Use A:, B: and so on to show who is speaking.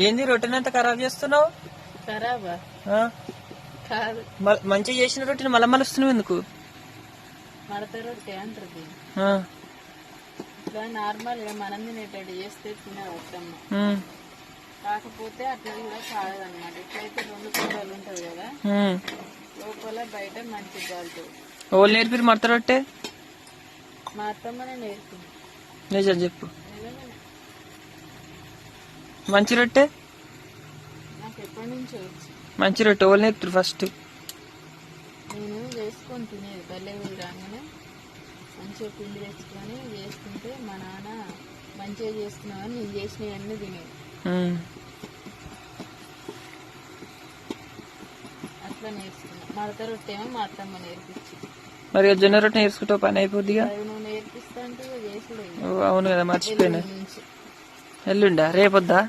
A: ఏంది రొట్టెని అంత ఖరాబ్ చేస్తున్నావు?
B: ఖరాబా కాదు,
A: మంచిగా చేసిన రొట్టెని మళ్ళీ మలుస్తున్నావు ఎందుకు?
B: మడత రొట్టె అంటారు దీన్ని.
A: ఆ,
B: ఇట్లా నార్మల్ గా మనం తినేటట్టు చేస్తే తినవద్దమ్మ.
A: ఉమ్,
B: కాకపోతే అట్లా కూడా కాదనమాట. ఇట్లయితే 2 కూరలు ఉంటది కదా,
A: ఉమ్.
B: లోపల బయట మంచి కాలుతుంది.
A: ఓళ్ళు నేర్పిరు మడత రొట్టె?
B: మా అత్తమ్మనే నేర్పింది.
A: నిజం చెప్పు.
B: నిజమే.
A: మంచి రొట్టె?
B: నాకు ఎప్పటి నుంచో వచ్చి
A: మంచి రొట్టె ఓళ్ళు నేర్పిరు ఫస్ట్?
B: నేను చేసుకొని తినేది. పల్లె ఊరు రాగానే మంచిగా పిండి తెచ్చుకొని చేసుకుంటే మా నాన్న మంచిగా చేస్తున్నామని నేను చేసినవన్నీ తినేది.
A: ఉమ్.
B: అట్లా నేర్చుకున్నా. మడత రొట్టె ఏమో మా అత్తమ్మ నేర్పించి.
A: మరి జొన్న రొట్టె నేర్చుకుంటావు, పని అయిపోద్దిగా.
B: అది నువ్వు నేర్పిస్తా అంటే చేసుడు.
A: అవును కదా, మర్చిపోయినా.
B: నుంచి
A: ఎల్లుండా రేపొద్దా?